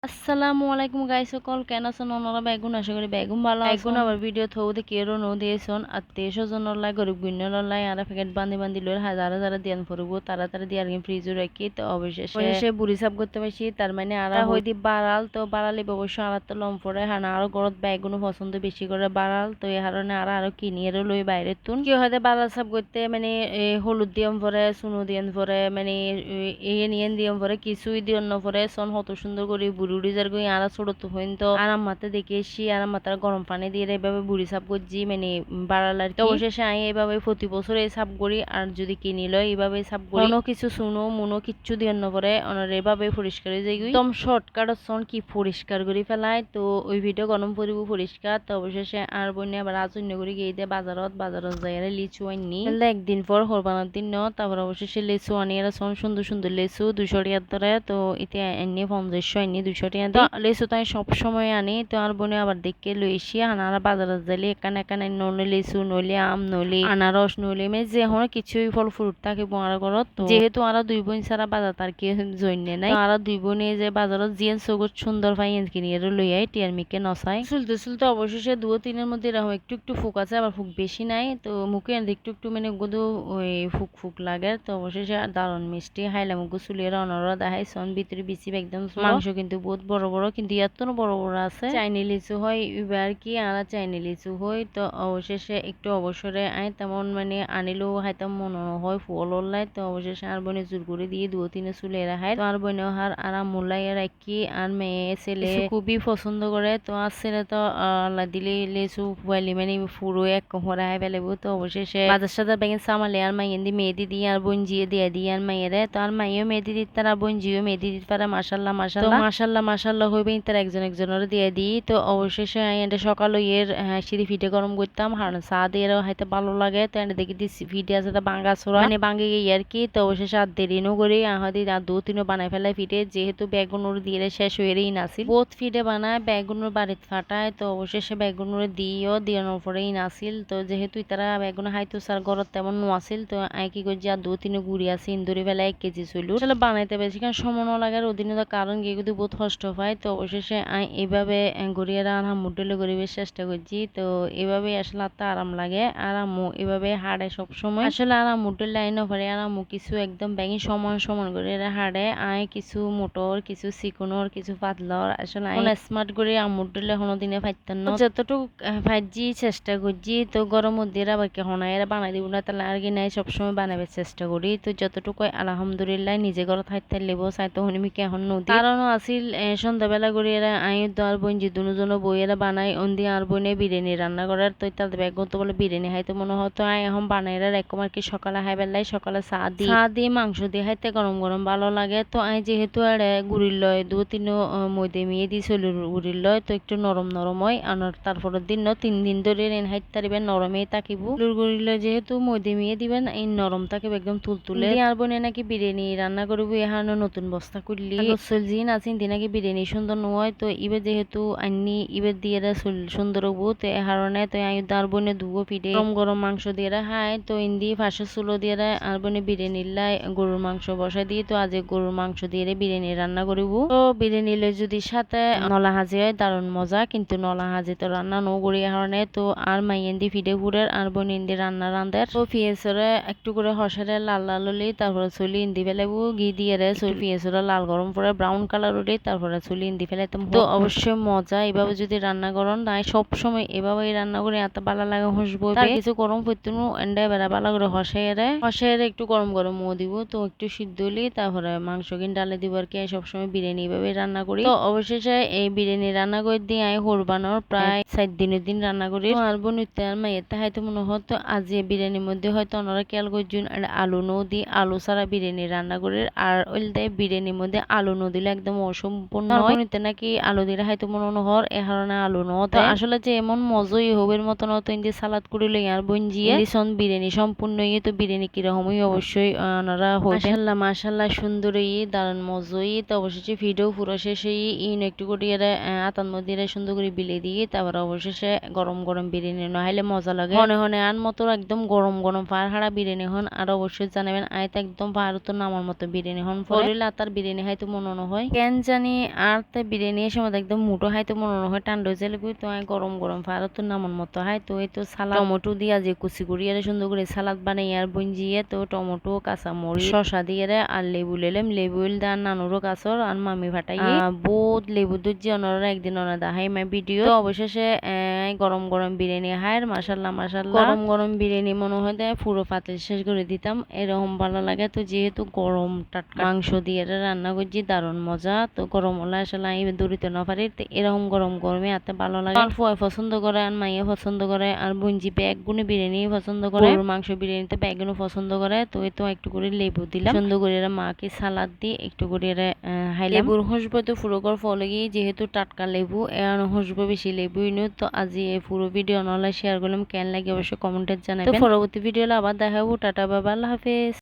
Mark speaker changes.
Speaker 1: আসসালামু আলাইকুম গাইস সকল কেন আছেন ওনারা বেগুন আশা করি বেগুন ভালো বেগুন আবার ভিডিও থৌতে কেরো নো দিয়েছন আত্মীয় স্বজন লাই গরিব গুণ্য লাই আর প্যাকেট বান্ধি বান্ধি লই হাজার হাজার দিয়ান ফুরব তাড়াতাড়ি দিয়ে আর ফ্রিজে রাখি তো অবশেষে বুড়ি সাপ করতে পারছি তার মানে আর হইদি বাড়াল তো বাড়ালে অবশ্য আর তো লম পড়ে হানা আর গরত বেগুন পছন্দ বেশি করে বাড়াল তো এই কারণে আর আরো কিনিয়ে লই বাইরে তুন কি হয় বাড়াল সাপ করতে মানে হলুদ দিয়ম পরে চুনো দিয়ন পরে মানে নিয়ন দিয়ম পরে কিছুই দিয়ন পরে সন কত সুন্দর করে বুড়ি যার গই আর ছোট তো হইন তো আরাম মাতে দেখেছি আরাম মাতার গরম পানি দিয়ে এভাবে বুড়ি সাপ করছি মানে বাড়ালার তো অবশেষে আমি এভাবে প্রতি বছর এই সাপ করি আর যদি কিনি লয় এইভাবে সাপ করি কোনো কিছু শুনো মনো কিচ্ছু দিয়ে পরে অনার এভাবে পরিষ্কার হয়ে যাই একদম শর্টকাট সন কি পরিষ্কার করে ফেলায় তো ওই ভিডিও গরম পরিব পরিষ্কার তো অবশেষে আর বন্যা আবার আজন্য করে গিয়ে দিয়ে বাজারত যাই আর লিচু আনি একদিন পর হরবানার দিন ন তারপর অবশেষে লিচু আনি আর সন সুন্দর সুন্দর লিচু 200 টাকার ধরে তো এতে এনে 50 আনি 200 টাকা দিয়ে লিচু তাই সব সময় আনি তো আর বোনে আবার দেখে লইছি আনারা বাজারে যাইলে এখানে এখানে নলে লিচু নইলে আম নইলে আনারস নইলে মানে যে কোনো কিছুই ফল ফ্রুট থাকে বোনার ঘরত যেহেতু আর দুই বোন ছাড়া বাজার তার কি জন্য নাই আর দুই বোনে যে বাজারত জিয়েন সগত সুন্দর পাই কিনি আর লই আই টিয়ার মিকে নসাই চুলতে অবশেষে 2-3 মধ্যে এরকম একটু একটু ফুক আছে আবার ফুক বেশি নাই তো মুখে একটু একটু মানে গুদু ওই ফুক লাগে তো অবশেষে দারুণ মিষ্টি হাইলা মুখ চুলের অনরা দেখাই সন ভিতরে বেশি একদম মাংস কিন্তু বহুত বড় বড় কিন্তু এত বড় বড় আছে চাইনি লিচু হয় এবার কি আর চাইনি লিচু হয় তো অবশেষে একটু অবসরে আই তেমন মানে আনিলেও হাইতাম মনে হয় ফুল ওলাই তো অবশেষে আর বনে জোর করে দিয়ে 2-3 চুলে রাখাই তো আর বনে হার আর মুলাই রাখি আর মেয়ে ছেলে খুবই পছন্দ করে তো আর ছেলে তো আল্লাহ দিলে লিচু ফুয়ালি মানে পুরো এক হরা হাই ফেলেবো তো অবশেষে বাজার সাজার ব্যাগেন সামালে আর মাইয়েন দি মেহেদি দিয়ে আর বঞ্জিয়ে দিয়ে আর মাইয়েরে তো আর মাইও মেহেদি দিতে তারা বঞ্জিও মেহেদি দিতে পারে মাসাল্লাহ মাশাল্লাহ হইবে তার একজনের দিয়ে দিই তো অবশেষে এটা সকালে এর সিঁড়ি ফিটে গরম করতাম আর চা দিয়ে হাইতে ভালো লাগে তো এটা দেখি ফিটে আছে বাঙ্গা ছোড়া মানে বাঙ্গে গিয়ে আর কি তো অবশেষে আর দেরিনও করি আহাদি আর 2-3 বানাই ফেলাই ফিটে যেহেতু বেগুনুর দিয়ে শেষ হয়েই নাছিল বহুত ফিটে বানায় বেগুনুর বাড়িতে ফাটায় তো অবশেষে বেগুনুর দিয়ানোর পরেই নাছিল তো যেহেতু তারা বেগুন হাইতো সার ঘরত তেমন নোয়াছিল তো আই কি করছি আর 2-3 গুড়ি আছে ইন্দুরি ফেলাই 1 কেজি চলু আসলে বানাইতে বেশি কারণ সময় না লাগার ওদিনে কারণ গিয়ে কিন্তু বহুত কষ্ট পায় তো অবশেষে এইভাবে গড়িয়ারা আনহা মুডলে গরিবের চেষ্টা করছি তো এইভাবে আসলে আত্মা আরাম লাগে আরামও এভাবে হাড়ে সবসময় আসলে আরাম মুডলে লাইন পরে আরামও কিছু একদম ব্যাঙি সমান করে হাড়ে কিছু মোটর কিছু চিকনোর কিছু পাতলর আসলে স্মার্ট করে মুডলে কোনো দিনে ফাইতাম না যতটুকু ফাইজি চেষ্টা করছি তো গরম মধ্যে আবার কে হনাই এরা বানাই দিব না তাহলে আর কি নাই সবসময় বানাবার চেষ্টা করি তো যতটুকু আলহামদুলিল্লাহ নিজে ঘর থাকতে লেবো চাইতো হনিমিকে এখন নদী কারণও আসিল সন্ধ্যাবেলা করে এরা তো আর বোন যে দুজনও বইয়েরা বানাই অন্দি আর বোনে বিরিয়ানি রান্না করার তো তাদের ব্যাগ তো বলে বিরিয়ানি হাইতে মনে হতো এখন বানাইরা এরকম আর কি সকালে হাই বেলায় সকালে চা দিয়ে মাংস দিয়ে হাইতে গরম গরম ভালো লাগে তো যেহেতু আর গুড়ির লয় 2-3 মধ্যে মিয়ে দিয়ে চলি গুড়ির লয় তো একটু নরম হয় আর তারপরের দিন 3 দিন ধরে হাইতে তারিবেন নরমেই তাকিব গুড়ির লয় যেহেতু মধ্যে মিয়ে দিবেন এই নরম তাকে একদম তুলতুলে আর বোনে নাকি বিরিয়ানি রান্না করবো এখন নতুন বস্তা করলি জিন আছেন নাকি বিরিয়ানি সুন্দর নয় তো ইবে যেহেতু আনি ইবে দিয়ে সুন্দর হবো তো এ কারণে তো আর বোনে দুগো পিঠে গরম মাংস দিয়ে হাই তো ইন্দি ফাঁসে চুলো দিয়ে আর বোনে বিরিয়ানি লাই গরুর মাংস বসাই দিয়ে তো আজ গরুর মাংস দিয়ে বিরিয়ানি রান্না করিব তো বিরিয়ানি যদি সাথে নলা হাজি হয় দারুণ মজা কিন্তু নলা হাজি তো রান্না নো করি কারণে তো আর মাইয়েন্দি ফিডে ফুরের আর বোন ইন্দি রান্না রান্ধের তো পিঁয়াজরে একটু করে হসারে লাল হলি তারপরে চুলি ইন্দি ফেলাবো ঘি দিয়ে পিঁয়াজরা লাল গরম করে ব্রাউন কালার উঠে তারপরে চুলি ইন্দি ফেলাইতাম তো অবশ্যই মজা এভাবে যদি রান্না করেন তাই সবসময় এভাবে রান্না করে এত ভালো লাগে হসবো তার কিছু গরম করতেন এন্ডা বেড়া ভালো করে হসাইরে একটু গরম গরম মো দিব তো একটু সিদ্ধ হলি তারপরে মাংস কিন ডালে দিব আর কি সবসময় বিরিয়ানি এভাবে রান্না করি তো অবশেষে এই বিরিয়ানি রান্না করে দিয়ে আমি কোরবানোর প্রায় 7 দিন রান্না করি আর বোনিতে আর মাইয়েতে হয়তো মনে হতো আজ বিরিয়ানির মধ্যে হয়তো ওনারা খেয়াল করছেন আলু নো দি আলু ছাড়া বিরিয়ানি রান্না করে আর ওই বিরিয়ানির মধ্যে আলু নো দিলে একদম অসম্পূর্ণ বোনিতে নাকি আলু দিলে হয়তো মনে হর এ কারণে আলু নো আসলে যে এমন মজই হবের মতন হতো ইন্দি সালাদ করে লই আর বঞ্জিয়ে বিরিয়ানি সম্পূর্ণ ইয়ে তো বিরিয়ানি কিরকমই অবশ্যই ওনারা মাশাল্লাহ সুন্দর দারুণ মজই তো অবশেষে ভিডিও পুরো শেষে একটু করে আতার মধ্যে সুন্দর করে বিলে দিয়ে তারপর অবশেষে গরম বিরিয়ানি নহাইলে মজা লাগে হনে আন মতো একদম গরম পাহাড় হারা বিরিয়ানি হন আর অবশ্যই জানাবেন আয়তা একদম ভারত নামার মতো বিরিয়ানি হন ফরিল আতার বিরিয়ানি হয়তো মনে হয় কেন জানি আর তে বিরিয়ানি এর সময় একদম মুটো হাইতে মনে হয় ঠান্ডা হয়ে গেলে তো গরম গরম ফারত তো নামন মতো হয় তো এই তো সালাদ টমেটো দিয়া যে কুচি করি আর সুন্দর করে সালাদ বানাই আর বঞ্জিয়ে তো টমেটো কাঁচামরিচ শসা দিয়ে আর লেবু লেলেম লেবু দান নানুরও কাছর আর মামি ফাটাই বহুত লেবু দুধ যে অনরা একদিন অনা দেখাই মাই ভিডিও তো অবশেষে গরম গরম বিরিয়ানি হায় মাশাল্লাহ মাশাল্লাহ গরম গরম বিরিয়ানি মনে হয় দেয় পুরো পাতিল শেষ করে দিতাম এরকম ভালো লাগে তো যেহেতু গরম টাটকা মাংস দিয়ে রান্না করছি দারুণ মজা তো গরম হলে আসলে আমি দৌড়িতে না পারি তো এরকম গরম গরমে এত ভালো লাগে অল্প পছন্দ করে আর মাইয়া পছন্দ করে আর বুঞ্জি ব্যাগগুলো বিরিয়ানি পছন্দ করে মাংস বিরিয়ানিতে ব্যাগগুলো পছন্দ করে তো এই তো একটু করে লেবু দিলাম সুন্দর করে মাকে সালাদ দিয়ে একটু করে হাইলাম লেবুর খুশবু তো পুরো কর ফলে গিয়ে যেহেতু টাটকা লেবু এর খুশবু বেশি লেবু ইনো তো আজি এই পুরো ভিডিও নলে শেয়ার করলাম কেন লাগে অবশ্যই কমেন্টে জানাবেন তো পরবর্তী ভিডিও আবার দেখাবো টাটা বাবা আল্লাহ হাফেজ।